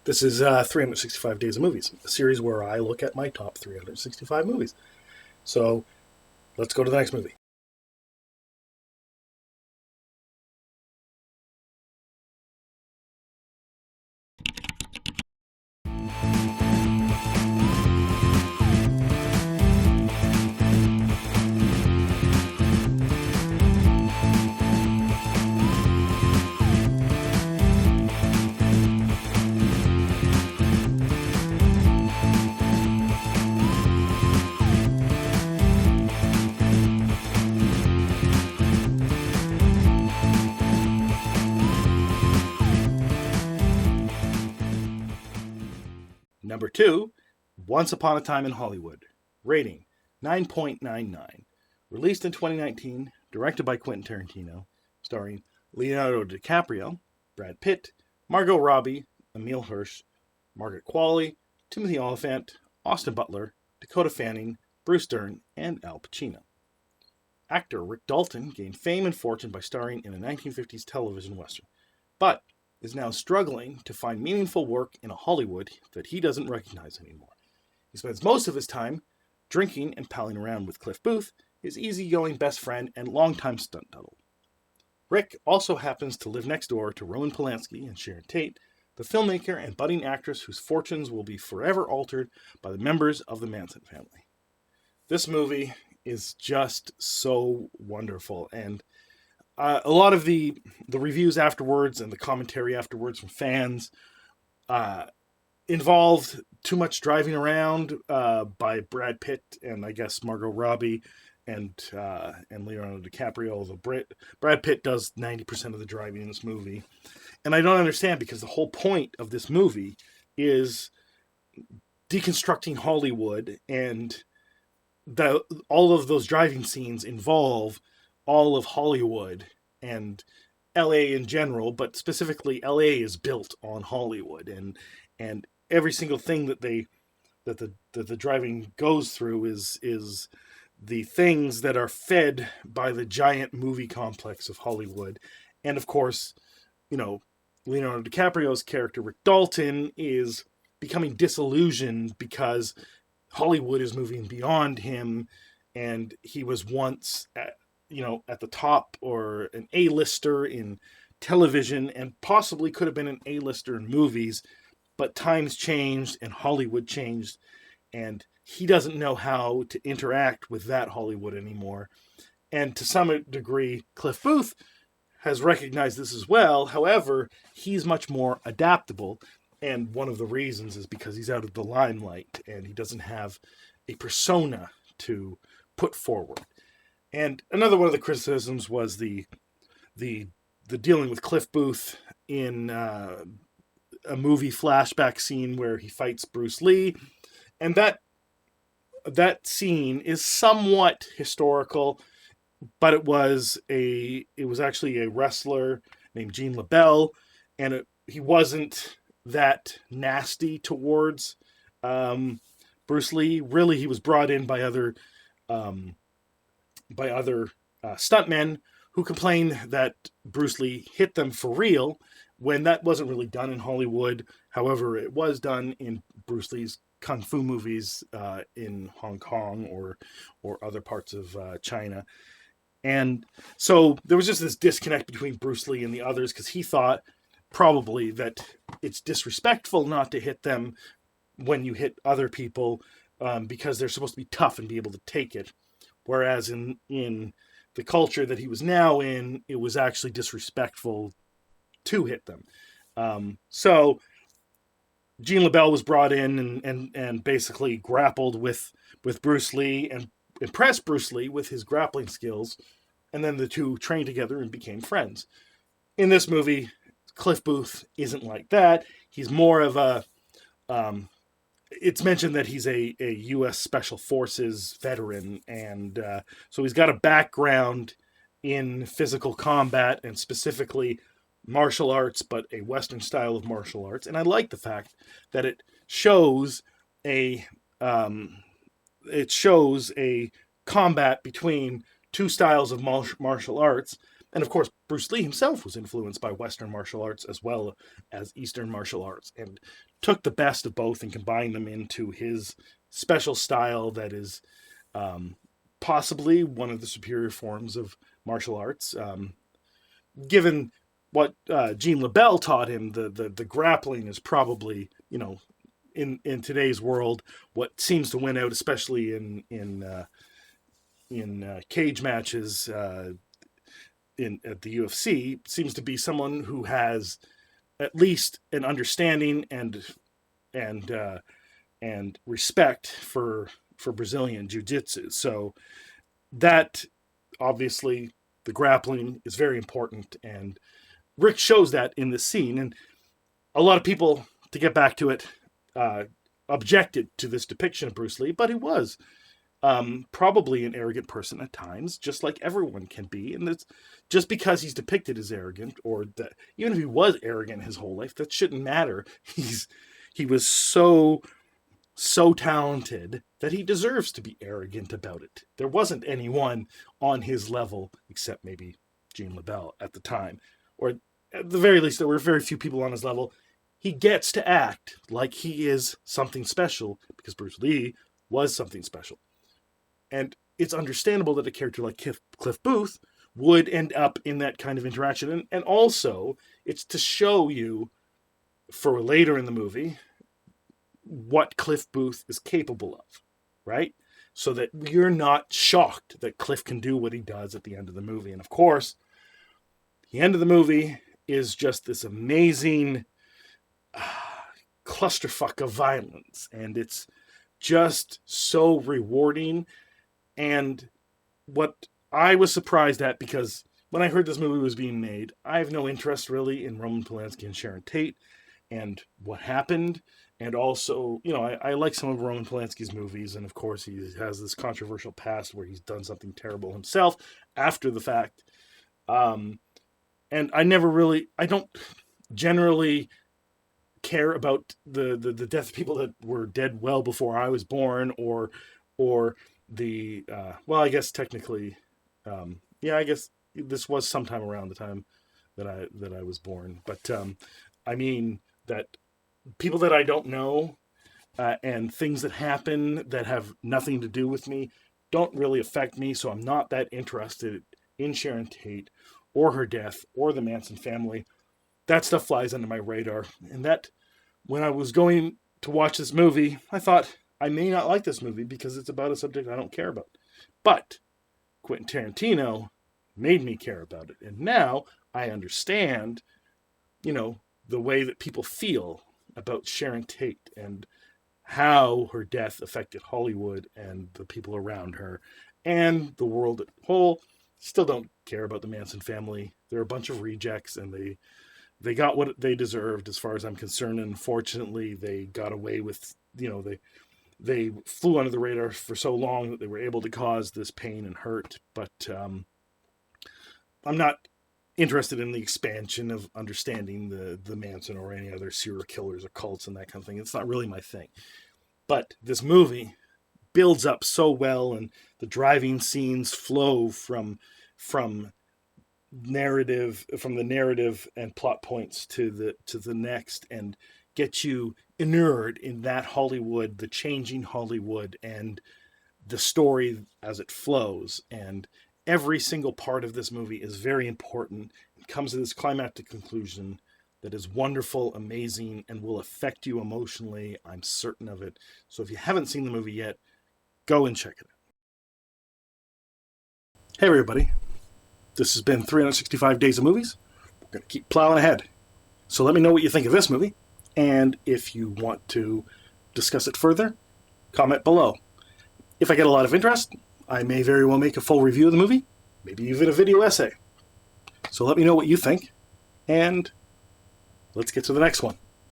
This is 365 Days of Movies, a series where I look at my top 365 movies. So let's go to the next movie. Number 2, Once Upon a Time in Hollywood. Rating 9.99. Released in 2019, directed by Quentin Tarantino, starring Leonardo DiCaprio, Brad Pitt, Margot Robbie, Emile Hirsch, Margaret Qualley, Timothy Olyphant, Austin Butler, Dakota Fanning, Bruce Dern, and Al Pacino. Actor Rick Dalton gained fame and fortune by starring in a 1950s television western, but is now struggling to find meaningful work in a Hollywood that he doesn't recognize anymore. He spends most of his time drinking and palling around with Cliff Booth, his easygoing best friend and longtime stunt double. Rick also happens to live next door to Roman Polanski and Sharon Tate, the filmmaker and budding actress whose fortunes will be forever altered by the members of the Manson family. This movie is just so wonderful, and a lot of the reviews afterwards and the commentary afterwards from fans involved too much driving around by Brad Pitt and I guess Margot Robbie and Leonardo DiCaprio. Although Brad Pitt does 90% of the driving in this movie, and I don't understand because the whole point of this movie is deconstructing Hollywood, and all of those driving scenes involve all of Hollywood and LA in general, but specifically LA is built on Hollywood, and every single thing that the driving goes through is the things that are fed by the giant movie complex of Hollywood. And of course, Leonardo DiCaprio's character Rick Dalton is becoming disillusioned because Hollywood is moving beyond him, and he was once at the top or an A-lister in television and possibly could have been an A-lister in movies, but times changed and Hollywood changed, and he doesn't know how to interact with that Hollywood anymore. And to some degree, Cliff Booth has recognized this as well. However, he's much more adaptable, and one of the reasons is because he's out of the limelight and he doesn't have a persona to put forward. And another one of the criticisms was the dealing with Cliff Booth in a movie flashback scene where he fights Bruce Lee, and that scene is somewhat historical, but it was actually a wrestler named Gene LaBelle, and he wasn't that nasty towards Bruce Lee. Really, he was brought in by other stuntmen who complained that Bruce Lee hit them for real when that wasn't really done in Hollywood. However, it was done in Bruce Lee's kung fu movies in Hong Kong or other parts of China. And so there was just this disconnect between Bruce Lee and the others because he thought probably that it's disrespectful not to hit them when you hit other people because they're supposed to be tough and be able to take it. Whereas in the culture that he was now in, it was actually disrespectful to hit them. So Gene LaBelle was brought in and basically grappled with Bruce Lee and impressed Bruce Lee with his grappling skills. And then the two trained together and became friends. In this movie, Cliff Booth isn't like that. He's more of a... it's mentioned that he's a U.S. Special Forces veteran, and so he's got a background in physical combat and specifically martial arts, but a Western style of martial arts. And I like the fact that it shows a combat between two styles of martial arts, And of course, Bruce Lee himself was influenced by Western martial arts as well as Eastern martial arts, and took the best of both and combined them into his special style that is possibly one of the superior forms of martial arts. Given what Jean LaBelle taught him, the grappling is probably, in today's world, what seems to win out, especially in cage matches at the UFC, seems to be someone who has at least an understanding and respect for Brazilian jiu-jitsu. So that, obviously, the grappling is very important, and Rick shows that in this scene. And a lot of people, to get back to it, objected to this depiction of Bruce Lee, but he was probably an arrogant person at times, just like everyone can be. And that's just because he's depicted as arrogant, or that even if he was arrogant his whole life, that shouldn't matter. He was so talented that he deserves to be arrogant about it. There wasn't anyone on his level, except maybe Jean LaBelle at the time, or at the very least, there were very few people on his level. He gets to act like he is something special because Bruce Lee was something special. And it's understandable that a character like Cliff Booth would end up in that kind of interaction. And also, it's to show you, for later in the movie, what Cliff Booth is capable of, right? So that you're not shocked that Cliff can do what he does at the end of the movie. And of course, the end of the movie is just this amazing clusterfuck of violence. And it's just so rewarding. And what I was surprised at, because when I heard this movie was being made, I have no interest really in Roman Polanski and Sharon Tate and what happened. And also, I like some of Roman Polanski's movies. And of course, he has this controversial past where he's done something terrible himself after the fact. And I don't generally care about the death of people that were dead well before I was born, or the, I guess technically, I guess this was sometime around the time that I was born. But I mean that people that I don't know and things that happen that have nothing to do with me don't really affect me. So I'm not that interested in Sharon Tate or her death or the Manson family. That stuff flies under my radar. And that, when I was going to watch this movie, I thought I may not like this movie because it's about a subject I don't care about. But Quentin Tarantino made me care about it. And now I understand, the way that people feel about Sharon Tate and how her death affected Hollywood and the people around her and the world as a whole. Still don't care about the Manson family. They're a bunch of rejects, and they got what they deserved as far as I'm concerned. And unfortunately, they got away with, they flew under the radar for so long that they were able to cause this pain and hurt. But I'm not interested in the expansion of understanding the Manson or any other serial killers or cults and that kind of thing. It's not really my thing. But this movie builds up so well, and the driving scenes flow from the narrative and plot points to the next, and get you inured in that Hollywood, the changing Hollywood, and the story as it flows. And every single part of this movie is very important. It comes to this climactic conclusion that is wonderful, amazing, and will affect you emotionally. I'm certain of it. So if you haven't seen the movie yet, go and check it out. Hey everybody. This has been 365 Days of Movies. We're going to keep plowing ahead. So let me know what you think of this movie. And if you want to discuss it further, comment below. If I get a lot of interest, I may very well make a full review of the movie, maybe even a video essay. So let me know what you think, and let's get to the next one.